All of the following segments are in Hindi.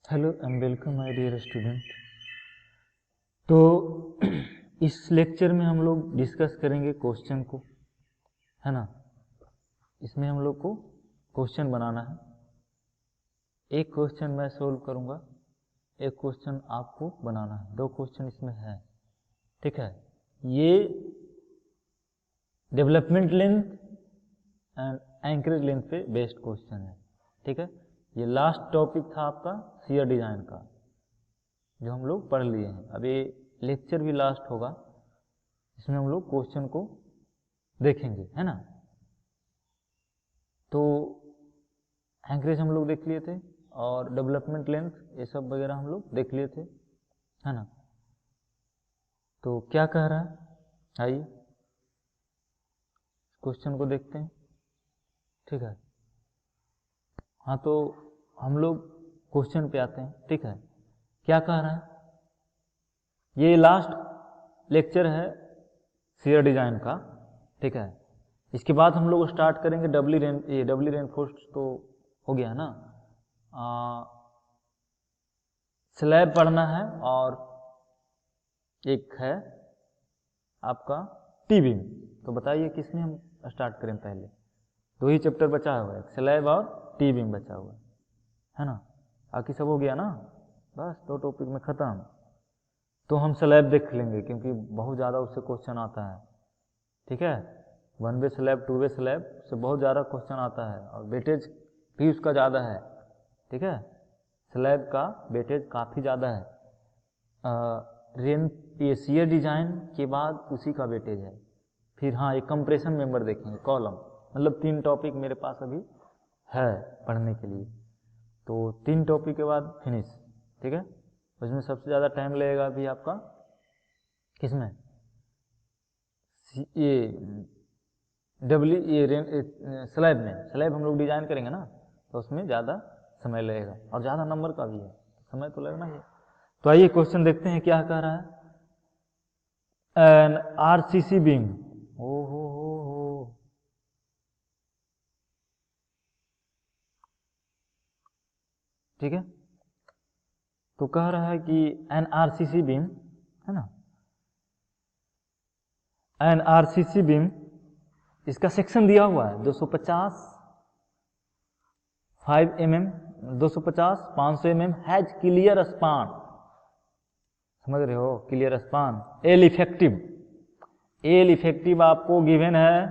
Hello and welcome my dear student. तो इस लेक्चर में हम लोग डिस्कस करेंगे क्वेश्चन को, है ना। इसमें हम लोग को क्वेश्चन बनाना है। एक क्वेश्चन मैं सोल्व करूंगा, एक क्वेश्चन आपको बनाना है। दो क्वेश्चन इसमें है, ठीक है। ये development length and anchorage length पे बेस्ड क्वेश्चन है, ठीक है। ये लास्ट टॉपिक था आपका शियर डिजाइन का, जो हम लोग पढ़ लिए हैं। अब ये लेक्चर भी लास्ट होगा, इसमें हम लोग क्वेश्चन को देखेंगे, है ना। तो एंकरेज हम लोग देख लिए थे और डेवलपमेंट लेंथ ये सब वगैरह हम लोग देख लिए थे, है ना। तो क्या कह रहा है, आइए क्वेश्चन को देखते हैं, ठीक है। हाँ, तो हम लोग क्वेश्चन पे आते हैं, ठीक है। क्या कह रहा है, ये लास्ट लेक्चर है शियर डिजाइन का, ठीक है। इसके बाद हम लोग स्टार्ट करेंगे डबली रेनफोर्स्ड तो हो गया ना, स्लैब पढ़ना है और एक है आपका टी बीम। तो बताइए किसमें हम स्टार्ट करें पहले। दो ही चैप्टर बचा हुआ है, स्लैब और टी बीम बचा हुआ है ना। बाकी सब हो गया ना, बस दो टॉपिक में खत्म। तो हम स्लैब देख लेंगे क्योंकि बहुत ज़्यादा उससे क्वेश्चन आता है, ठीक है। 1 वे स्लैब 2 वे स्लैब से बहुत ज़्यादा क्वेश्चन आता है और वेटेज भी उसका ज़्यादा है, ठीक है। स्लैब का वेटेज काफ़ी ज़्यादा है। ये शियर डिजाइन के बाद उसी का वेटेज है। फिर हाँ, एक कंप्रेशन मेंबर देखेंगे, कॉलम, मतलब 3 टॉपिक मेरे पास अभी है पढ़ने के लिए। तो 3 टॉपिक के बाद फिनिश, ठीक है। उसमें सबसे ज़्यादा टाइम लगेगा अभी आपका किसमें, ये स्लैब में। स्लैब हम लोग डिजाइन करेंगे ना, तो उसमें ज़्यादा समय लगेगा और ज़्यादा नंबर का भी है, समय तो लगना ही है। तो आइए क्वेश्चन देखते हैं क्या कह रहा है। एन आरसीसी बीम, ओ हो, ठीक है। तो कह रहा है कि एन आरसीसी बीम, है ना, एन आरसीसी बीम, इसका सेक्शन दिया हुआ है 250 5 mm, 250 500 mm, has clear span, समझ रहे हो, क्लियर स्पान। एल इफेक्टिव आपको गिवन है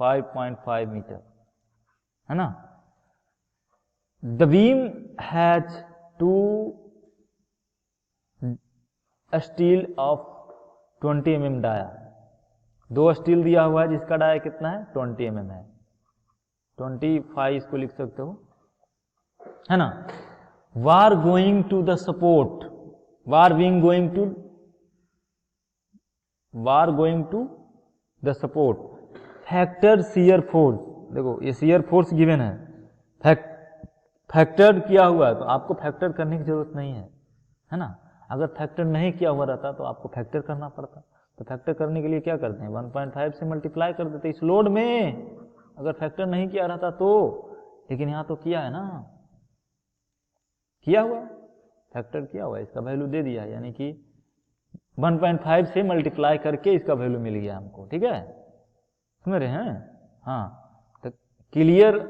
5.5 मीटर, है ना। The beam has 2 steel of 20 mm dia, 2 steel दिया हुआ है जिसका डाया कितना है 20 mm है, 25 इसको लिख सकते हो, है ना। Bar going to the support, bar going to the support, factor shear force, देखो ये शियर फोर्स गिवन है, फैक्टर किया हुआ है, तो आपको फैक्टर करने की जरूरत नहीं है ना। अगर फैक्टर नहीं किया हुआ रहता तो आपको फैक्टर करना पड़ता। तो फैक्टर करने के लिए क्या करते हैं, 1.5 से मल्टीप्लाई कर देते इस लोड में, अगर फैक्टर नहीं किया रहता तो। लेकिन यहां तो किया है ना, किया हुआ, फैक्टर किया हुआ, इसका वैल्यू दे दिया, यानी कि 1.5 से मल्टीप्लाई करके इसका वैल्यू मिल गया हमको, ठीक है, समझ रहे हैं। हाँ, तो क्लियर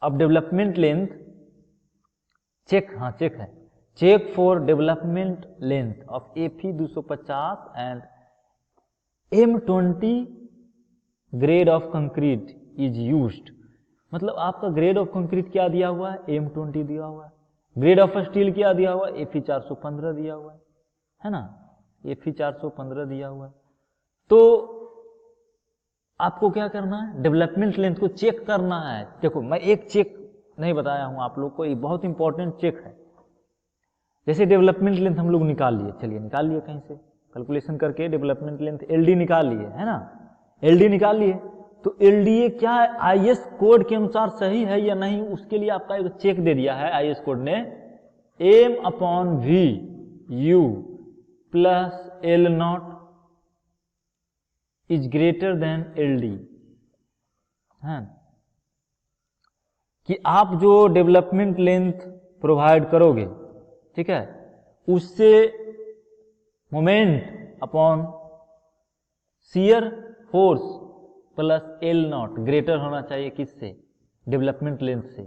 अब डेवलपमेंट लेंथ चेक, हाँ चेक है, check for development length of Fe 250 and M20 grade of concrete is used. मतलब आपका ग्रेड ऑफ कंक्रीट क्या दिया हुआ है, M20 दिया हुआ है। ग्रेड ऑफ स्टील क्या दिया हुआ है, Fe 415 दिया हुआ है ना, Fe 415 दिया हुआ है। तो आपको क्या करना है, डेवलपमेंट लेंथ को चेक करना है। देखो मैं एक चेक नहीं बताया हूं आप लोग को, ये बहुत इंपॉर्टेंट चेक है। जैसे डेवलपमेंट लेंथ हम लोग निकाल लिए, चलिए निकाल लिए कहीं से कैलकुलेशन करके, डेवलपमेंट लेंथ LD निकाल लिए, है ना, LD निकाल लिए। तो LDA क्या है, IS कोड के अनुसार सही है या नहीं, उसके लिए आपका एक चेक दे दिया है IS कोड ने, M/V/U plus L0 is greater than LD, है कि आप जो डेवलपमेंट लेंथ प्रोवाइड करोगे, ठीक है, उससे moment upon shear force plus L not greater होना चाहिए किससे, डेवलपमेंट लेंथ से।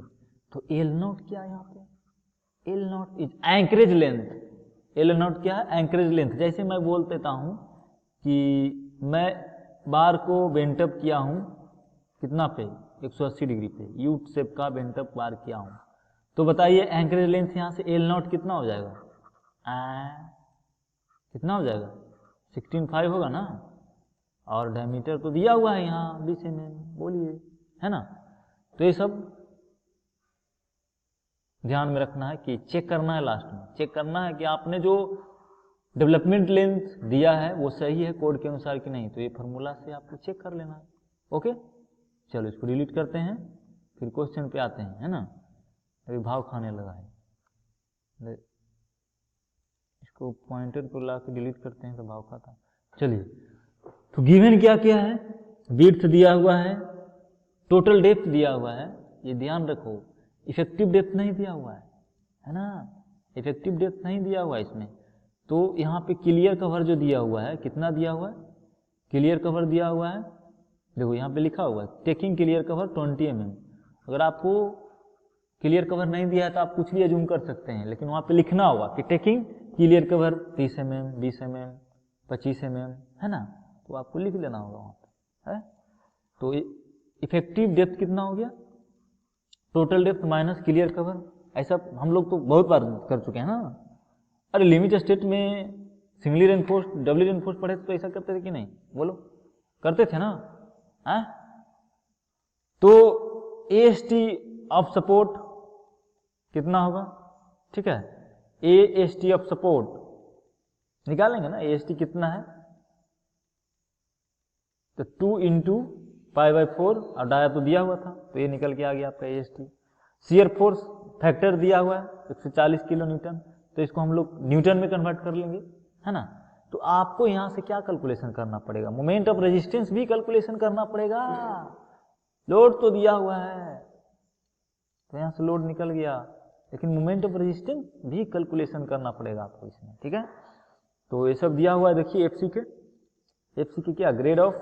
तो एल नॉट क्या है यहाँ पे, L not is anchorage length. L not क्या है, एंकरेज लेंथ। जैसे मैं बोल देता हूँ कि मैं बार को बेंट अप किया हूँ कितना पे, 180 डिग्री पे, यू शेप का बेंट अप बार किया हूँ, तो बताइए एंकरेज लेंथ यहाँ से एल नॉट कितना हो जाएगा, कितना हो जाएगा, 16.5 होगा ना, और डायमीटर तो दिया हुआ है यहाँ 20 mm, बोलिए, है ना। तो ये सब ध्यान में रखना है कि चेक करना है, लास्ट में चेक करना है कि आपने जो डेवलपमेंट लेंथ दिया है वो सही है कोड के अनुसार कि नहीं। तो ये फार्मूला से आपको चेक कर लेना है। ओके, चलो इसको डिलीट करते हैं, फिर क्वेश्चन पे आते हैं, है ना। अभी भाव खाने लगा है, इसको पॉइंटर को ला के डिलीट करते हैं तो भाव खाता है। चलिए, तो गिवन क्या क्या है, विड्थ दिया हुआ है, टोटल डेप्थ दिया हुआ है, ये ध्यान रखो, इफेक्टिव डेप्थ नहीं दिया हुआ है ना, इफेक्टिव डेप्थ नहीं दिया हुआ है इसमें। तो यहाँ पे क्लियर कवर जो दिया हुआ है, कितना दिया हुआ है, क्लियर कवर दिया हुआ है, देखो यहाँ पे लिखा हुआ है टेकिंग क्लियर कवर 20 mm। अगर आपको क्लियर कवर नहीं दिया है तो आप कुछ भी एज्यूम कर सकते हैं, लेकिन वहाँ पे लिखना होगा कि taking clear cover 30 mm, 20 mm, 25 mm, है ना, तो आपको लिख लेना होगा वहाँ पे, है। तो इफेक्टिव डेप्थ कितना हो गया, total depth minus clear cover, ऐसा हम लोग तो बहुत बार कर चुके हैं ना। अरे लिमिट स्टेट में सिंगली रेनफोर्स्ड डबली रेनफोर्स्ड पढ़े तो ऐसा करते थे कि नहीं, बोलो, करते थे ना, है। तो AST ऑफ सपोर्ट कितना होगा, ठीक है, AST ऑफ सपोर्ट निकालेंगे ना, AST कितना है, तो 2 इंटू π/4, और डाया तो दिया हुआ था तो ये निकल के आ गया आपका AST। शियर फोर्स फैक्टर दिया हुआ है 140 किलो न्यूटन, तो इसको हम लोग न्यूटन में कन्वर्ट कर लेंगे, है ना। तो आपको यहाँ से क्या कैलकुलेशन करना पड़ेगा, मोमेंट ऑफ रेजिस्टेंस भी कैलकुलेशन करना पड़ेगा। लोड तो दिया हुआ है तो यहाँ से लोड निकल गया, लेकिन मोमेंट ऑफ रेजिस्टेंस भी कैलकुलेशन करना पड़ेगा आपको इसमें, ठीक है। तो ये सब दिया हुआ है, देखिए FC के क्या, grade of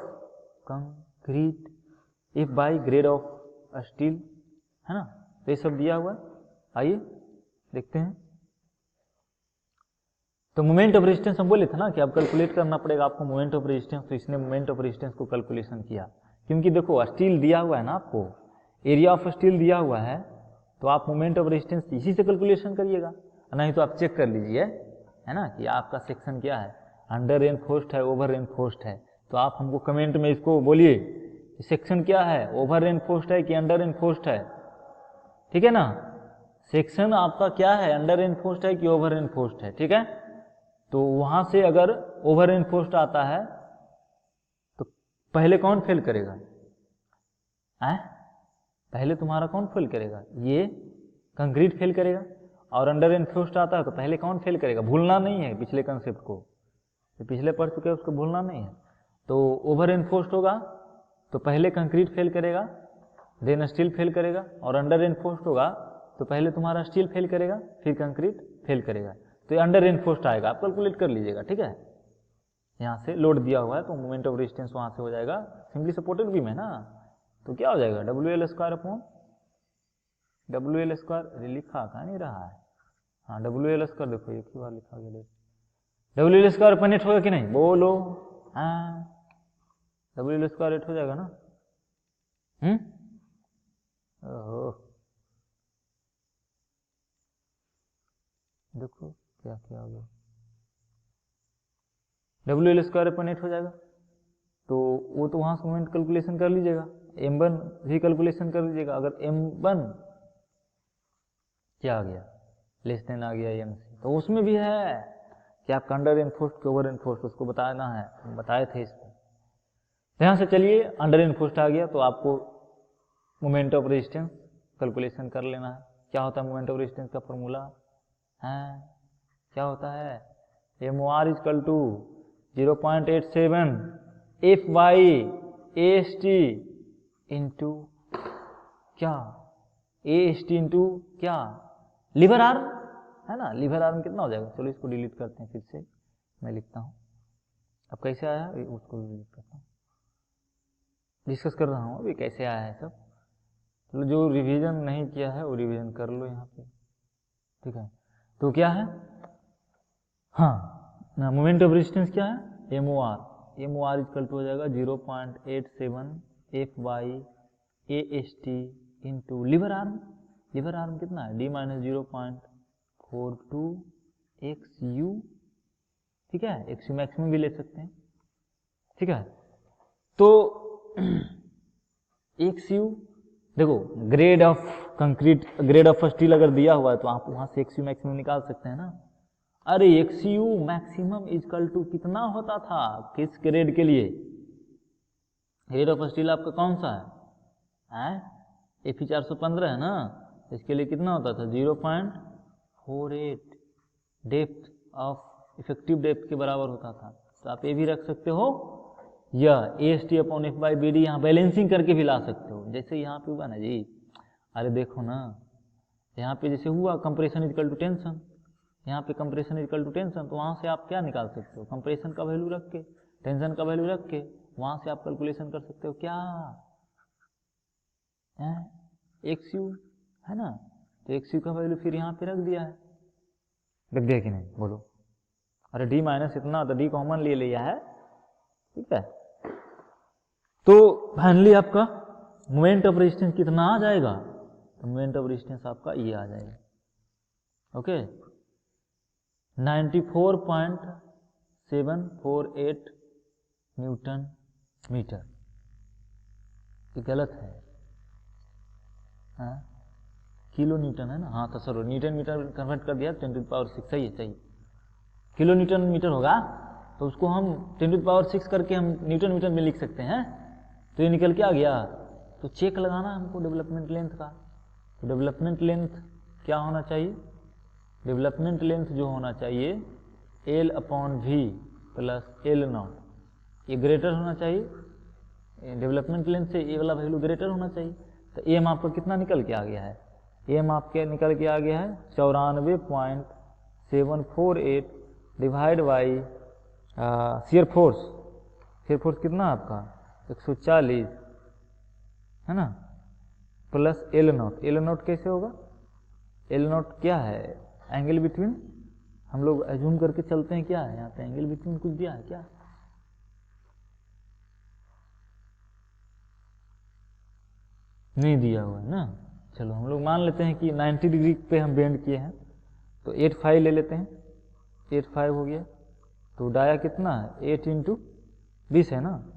concrete, F by grade of steel, है ना। तो ये सब दिया हुआ है, आइए देखते हैं। तो मोमेंट ऑफ रेजिस्टेंस हम बोले थे ना कि अब कैलकुलेट करना पड़ेगा आपको मोमेंट ऑफ रेजिस्टेंस, तो इसने मोमेंट ऑफ रेजिस्टेंस को कैलकुलेशन किया, क्योंकि देखो स्टील दिया हुआ है ना आपको, एरिया ऑफ स्टील दिया हुआ है, तो आप मोमेंट ऑफ रेजिस्टेंस इसी से कैलकुलेशन करिएगा, नहीं तो आप चेक कर लीजिए, है ना, कि आपका सेक्शन क्या है, अंडर रेनफोर्स्ड है, ओवर रेनफोर्स्ड है। तो आप हमको कमेंट में इसको बोलिए सेक्शन क्या है, ओवर रेनफोर्स्ड है कि अंडर रेनफोर्स्ड है, ठीक है ना। सेक्शन आपका क्या है, अंडर रेनफोर्स्ड है कि ओवर रेनफोर्स्ड है, ठीक है। तो वहां से अगर ओवर रेनफोर्स्ड आता है तो पहले कौन फेल करेगा, पहले तुम्हारा कौन फेल करेगा, ये कंक्रीट फेल करेगा। और अंडर रेनफोर्स्ड आता है तो पहले कौन फेल करेगा, भूलना नहीं है पिछले कंसेप्ट को, जो पिछले पढ़ चुके हैं उसको भूलना नहीं है। तो ओवर रेनफोर्स्ड होगा तो पहले कंक्रीट फेल करेगा, देन स्टील फेल करेगा, और अंडर रेनफोर्स्ड होगा तो पहले तुम्हारा स्टील फेल करेगा, फिर कंक्रीट फेल करेगा। तो ये अंडर रेनफोर्स्ड आएगा, आप कैलकुलेट कर लीजिएगा, ठीक है। यहाँ से लोड दिया हुआ है तो मोमेंट ऑफ रेजिस्टेंस वहाँ से हो जाएगा, सिंपली सपोर्टेड बीम है ना, तो क्या हो जाएगा WL² अपॉन WL², लिखा कहाँ नहीं रहा है, हाँ WL², देखो एक ही बार लिखा गया, WL² अपन 8 होगा कि नहीं, बोलो, हाँ WL² 8 हो जाएगा ना, ओहो, देखो क्या क्या हो गया, WL² अपन 8 हो जाएगा। तो वो तो वहां से मोमेंट कैलकुलेशन कर लीजिएगा, M1 भी कैलकुलेशन कर लीजिएगा। अगर M1 क्या आ गया, लेस देन आ गया MC, तो उसमें भी है कि आपका अंडर रेनफोर्स्ड के ओवर रेनफोर्स्ड उसको बताना है, हम बताए थे इसको। ध्यान से चलिए, अंडर रेनफोर्स्ड आ गया तो आपको मोमेंट ऑफ रेजिस्टेंस कैलकुलेशन कर लेना है। क्या होता है मोमेंट ऑफ रेजिस्टेंस का फॉर्मूला है, क्या होता है, MOR equal to 0.87 F by AST into क्या, AST इंटू क्या, लीवर आर्म है ना, लीवर आर्म कितना हो जाएगा, चलो इसको डिलीट करते हैं, फिर से मैं लिखता हूँ। अब कैसे आया उसको डिलीट करता हूँ, डिस्कस कर रहा हूँ अभी कैसे आया है सब। चलो जो रिवीजन नहीं किया है वो रिवीजन कर लो यहाँ पे, ठीक है। तो क्या है, हाँ ना, मोमेंट ऑफ रेजिस्टेंस क्या है, M O R, M O R equal to हो जाएगा 0.87 F by A S T into lever arm, lever arm कितना है डी माइनस 0.42 एक्स यू, ठीक है, एक्स यू मैक्सिमम भी ले सकते हैं, ठीक है। तो एक्स यू देखो, grade of concrete, grade of steel अगर दिया हुआ है तो आप वहां से एक्स यू मैक्सिमम निकाल सकते हैं ना। अरे x u maximum equal to कितना होता था किस ग्रेड के लिए, ग्रेड ऑफ स्टील आपका कौन सा है, एफी 415 है ना, इसके लिए कितना होता था 0.48 डेप्थ ऑफ इफेक्टिव डेप्थ के बराबर होता था। तो आप ये भी रख सकते हो, या A S T upon F by B D यहाँ बैलेंसिंग करके भी ला सकते हो, जैसे यहाँ पे हुआ ना जी। अरे देखो ना, यहाँ पे जैसे हुआ कंप्रेशन इक्वल टू टेंशन, यहाँ पे कंप्रेशन इक्वल टू टेंशन, तो वहाँ से आप क्या निकाल सकते हो, कंप्रेशन का वैल्यू रख के, टेंशन का वैल्यू रख के, वहाँ से आप कैलकुलेशन कर सकते हो क्या एक्स यू है ना। तो एक्स यू का वैल्यू फिर यहाँ पे रख दिया है, रख दिया कि नहीं बोलो। अरे डी माइनस इतना, तो डी कॉमन ले लिया है, ठीक है। तो फाइनली आपका मोमेंट ऑफ रेजिस्टेंस कितना आ जाएगा, तो मोमेंट ऑफ रेजिस्टेंस आपका ये आ जाएगा, ओके 94.748 न्यूटन मीटर। ये गलत है, हाँ किलो न्यूटन है ना, हाँ तो सर न्यूटन मीटर कन्वर्ट कर दिया 10⁶, सही है सही, किलो न्यूटन मीटर होगा तो उसको हम 10⁶ करके हम न्यूटन मीटर में लिख सकते हैं। तो ये निकल के आ गया, तो चेक लगाना हमको डेवलपमेंट लेंथ का। तो डेवलपमेंट लेंथ क्या होना चाहिए, डेवलपमेंट लेंथ जो होना चाहिए L upon V plus L not, ये ग्रेटर होना चाहिए, डेवलपमेंट लेंथ से ये वाला वैल्यू ग्रेटर होना चाहिए। तो एम आपका कितना निकल के आ गया है, एम आपके निकल के आ गया है 94.748 divide by shear force, shear force कितना आपका 140 है ना, plus L not, L not कैसे होगा, एल नॉट क्या है, एंगल बिटवीन, हम लोग एज्यूम करके चलते हैं क्या है यहाँ पे, एंगल बिटवीन कुछ दिया है क्या, नहीं दिया हुआ है ना। चलो हम लोग मान लेते हैं कि 90 डिग्री पे हम बेंड किए हैं, तो 85 ले लेते हैं, 85 हो गया। तो डाया कितना है 8 इंटू 20 है ना,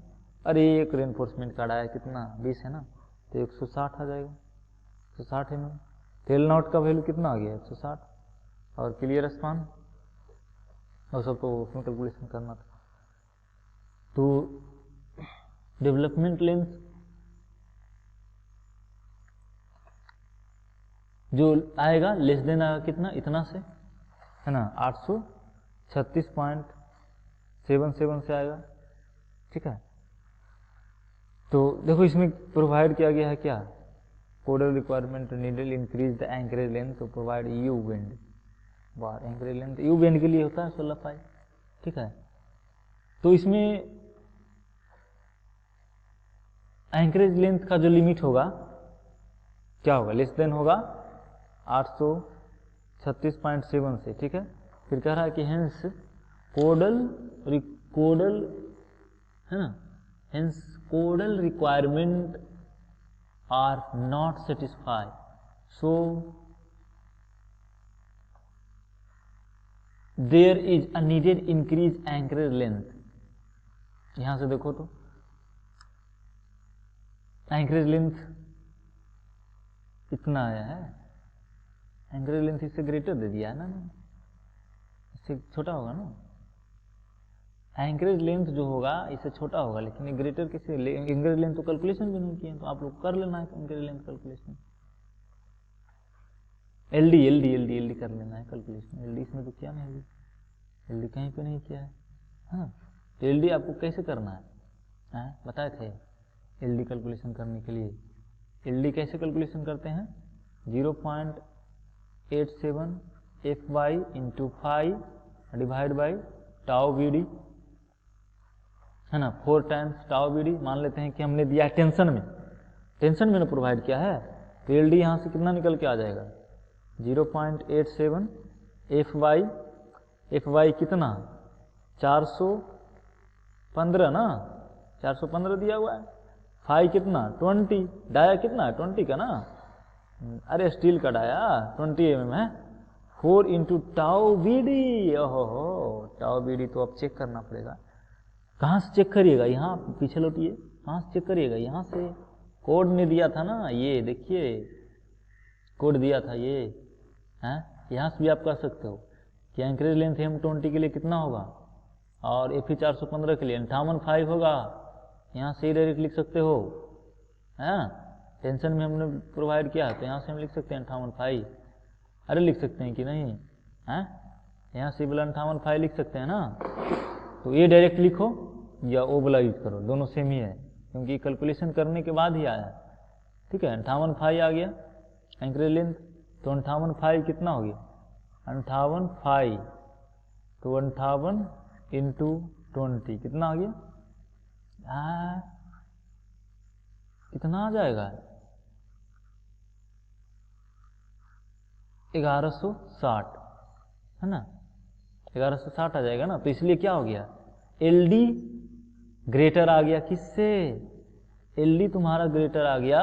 अरे एक रेनफोर्समेंट का डाया कितना 20 है ना, तो 160 आ जाएगा, 160 mm। तेल नॉट का वैल्यू कितना आ गया 160, और क्लियर स्पान और सब तो उसमें कैलकुलेशन करना था। तो डेवलपमेंट लेंथ जो आएगा लेस देन आएगा कितना, इतना से है ना, 836.77 से आएगा, ठीक है। तो देखो इसमें प्रोवाइड किया गया है क्या, codal requirement needle increase the anchorage length to provide U bend bar, anchorage length U bend के लिए होता है 16 पाई, ठीक है। तो इसमें एंकरेज लेंथ का जो लिमिट होगा क्या होगा, लेस देन होगा 836.7 से, ठीक है। फिर कह रहा है कि हेंस कोडल है ना, hence codal requirement are not satisfied, so there is a needed increase anchorage length. यहां से देखो तो एंकरेज लेंथ इतना आया है, एंकरेज लेंथ इससे ग्रेटर दे दिया है ना, इससे छोटा होगा ना, एंकरेज लेंथ जो होगा इससे छोटा होगा, लेकिन ग्रेटर किसे, एंकरेज लेंथ तो कैलकुलेशन भी नहीं किए, तो आप लोग कर लेना है एंकरेज लेंथ कैलकुलेशन, एलडी कर लेना है कैलकुलेशन, एलडी इसमें तो किया नहीं, एलडी कहीं पे नहीं किया है, हाँ। तो एलडी आपको कैसे करना है, बताए थे एलडी कैलकुलेशन करने के लिए, एलडी कैसे कैलकुलेशन करते हैं, Fy into phi divide by tau B D, है ना, 4 टाइम्स टाउ बी डी। मान लेते हैं कि हमने दिया है टेंशन में ना प्रोवाइड किया है, तो एल डी यहाँ से कितना निकल के आ जाएगा 0.87 Fy कितना 415 ना, 415 दिया हुआ है। फाई कितना 20, डाया कितना 20 का ना, अरे स्टील का डाया 20 mm है। 4 इंटू टाउ बी डी, ओहो टाउ बी डी तो अब चेक करना पड़ेगा। कहाँ से चेक करिएगा, यहाँ पीछे लौटिए, कहाँ से चेक करिएगा, यहाँ से कोड ने दिया था ना, ये देखिए कोड दिया था ये है। यहाँ से भी आप कर सकते हो कि एंकरेज लेंथ M20 के लिए कितना होगा और Fe 415 के लिए 58.5 होगा। यहाँ से डायरेक्ट लिख सकते हो, है टेंशन में हमने प्रोवाइड किया तो यहाँ से हम लिख सकते हैं 58.5। अरे लिख सकते हैं कि नहीं, हैं यहाँ से वाला 58.5 लिख सकते हैं ना, तो ये डायरेक्ट लिखो या वो वाला यूज करो, दोनों सेम ही है क्योंकि कैलकुलेशन करने के बाद ही आया है। ठीक है 58.5 आ गया एंकरेज लेंथ, तो 58.5 कितना हो गया 58.5, तो 58 इंटू 20 कितना आ गया, कितना आ जाएगा 1160, है ना 1160 आ जाएगा ना। तो इसलिए क्या हो गया एल डी ग्रेटर आ गया किससे, एल डी तुम्हारा ग्रेटर आ गया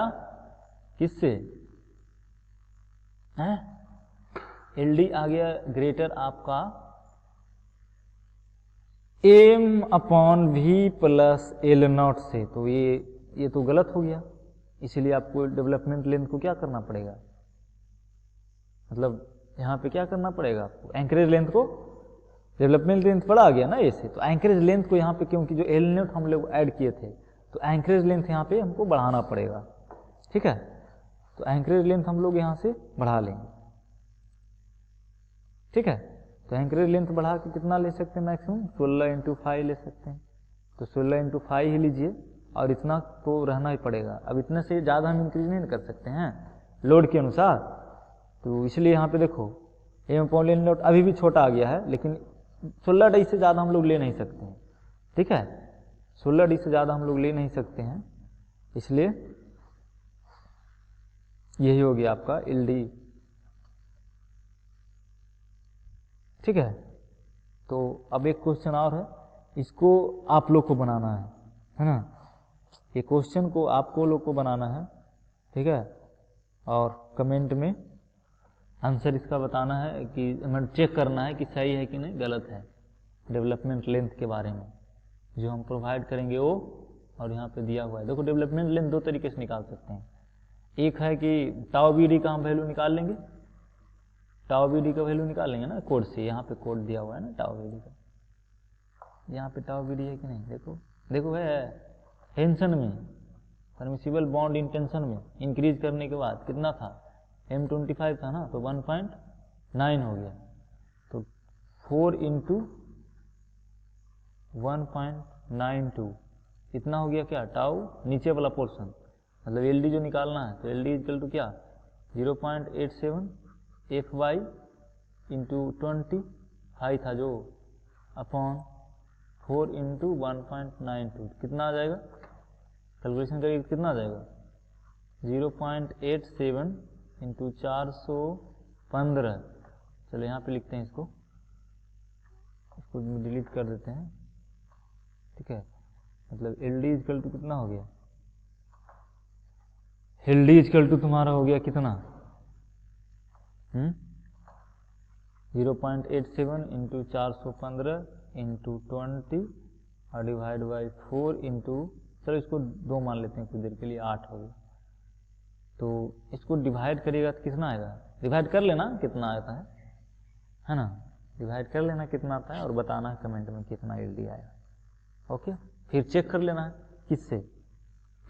किससे, है एल डी आ गया ग्रेटर आपका M upon V plus L not से। तो ये तो गलत हो गया, इसलिए आपको डेवलपमेंट लेंथ को क्या करना पड़ेगा, मतलब यहाँ पे क्या करना पड़ेगा आपको, एंकरेज लेंथ को, डेवलपमेंट लेंथ बड़ा आ गया ना ऐसे, तो एंकरेज लेंथ को यहाँ पे क्योंकि जो एल नॉट हम लोग ऐड किए थे तो एंकरेज लेंथ यहाँ पे हमको बढ़ाना पड़ेगा। ठीक है तो एंकरेज लेंथ हम लोग यहाँ से बढ़ा लेंगे। ठीक है तो एंकरेज लेंथ बढ़ा के कितना ले सकते हैं मैक्सिमम 16 इंटू 5 ले सकते हैं, तो 16 इंटू 5 ही लीजिए और इतना तो रहना ही पड़ेगा। अब इतने से ज़्यादा हम इंक्रीज नहीं कर सकते हैं लोड के अनुसार, तो इसलिए यहाँ पे देखो एम अपॉन एल नॉट अभी भी छोटा आ गया है, लेकिन 16 डी से ज़्यादा हम लोग ले नहीं सकते हैं। ठीक है 16 डी से ज़्यादा हम लोग ले नहीं सकते हैं, इसलिए यही हो गया आपका एल डी। ठीक है तो अब एक क्वेश्चन और है, इसको आप लोग को बनाना है ना, ये क्वेश्चन को आपको लोग को बनाना है। ठीक है और कमेंट में आंसर इसका बताना है कि हमें चेक करना है कि सही है कि नहीं गलत है, डेवलपमेंट लेंथ के बारे में जो हम प्रोवाइड करेंगे वो, और यहाँ पे दिया हुआ है। देखो डेवलपमेंट लेंथ दो तरीके से निकाल सकते हैं, एक है कि टाउ बी डी का हम वैल्यू निकाल लेंगे, टाउ बी डी का वैल्यू निकाल लेंगे ना कोड से, यहाँ पे कोड दिया हुआ है ना टाउ बी डी का, यहाँ पे टाउ बी डी है कि नहीं, देखो देखो है टेंशन में, परमिसिबल बॉन्ड इन टेंशन में इंक्रीज करने के बाद कितना था M25 था ना, तो 1.9 हो गया, तो 4 इंटू 1.92 इतना हो गया क्या टाउ नीचे वाला पोर्शन, मतलब एल डी जो निकालना है तो एल डी इक्वल टू क्या 0.87 Fy इंटू 20 हाई था जो अपॉन 4 इंटू 1.92 कितना आ जाएगा, कैलकुलेशन करिए कितना आ जाएगा 0.87 इंटू 415। चलो यहाँ पे लिखते हैं इसको डिलीट कर देते हैं। ठीक है मतलब एल डी इजकल टू कितना हो गया, एल डी इजकल टू तुम्हारा हो गया कितना 0.87 इंटू 415 इंटू 20 और डिवाइड बाई 4 इंटू, चलो इसको 2 मान लेते हैं कुछ देर के लिए, 8 हो गया। तो इसको डिवाइड करिएगा तो कितना आएगा, डिवाइड कर लेना कितना आता है ना, डिवाइड कर लेना कितना आता है और बताना है कमेंट में कितना एल डी आया। ओके फिर चेक कर लेना है किससे,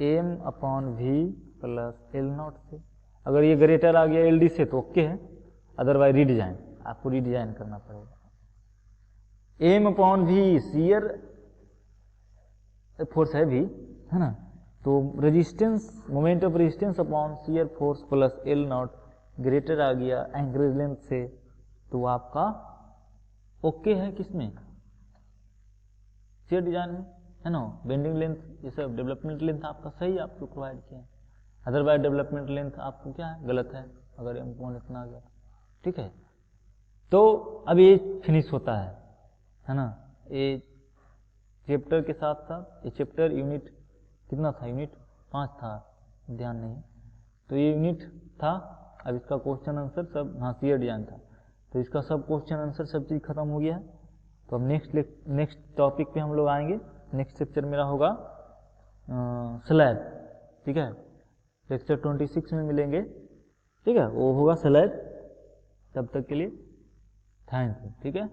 M upon V plus L not से। अगर ये ग्रेटर आ गया एल डी से तो ओके है, अदरवाइज रीडिजाइन, आपको रीडिजाइन करना पड़ेगा। M upon V shear force है भी, है ना, तो resistance moment of resistance upon shear force plus L not greater आ गया एंकरेज लेंथ से, तो आपका ओके है किसमें, शेयर डिजाइन में, है ना। बेंडिंग लेंथ ये सब डेवलपमेंट लेंथ आपका सही आपको प्रोवाइड किया है, अदरवाइज डेवलपमेंट लेंथ आपको क्या है, गलत है, अगर M1 इतना आ गया। ठीक है, तो अब ये फिनिश होता है ना। ये चैप्टर के साथ साथ ये चैप्टर यूनिट कितना था, यूनिट 5 था, ध्यान नहीं, तो ये यूनिट था। अब इसका क्वेश्चन आंसर सब, हाँ शेयर डिजाइन था, तो इसका सब क्वेश्चन आंसर सब चीज़ खत्म हो गया है। तो अब नेक्स्ट टॉपिक पे हम लोग आएंगे। नेक्स्ट लेक्चर मेरा होगा स्लैब, ठीक है, लेक्चर 26 में मिलेंगे, ठीक है, वो होगा स्लैब। तब तक के लिए थैंक यू, ठीक है।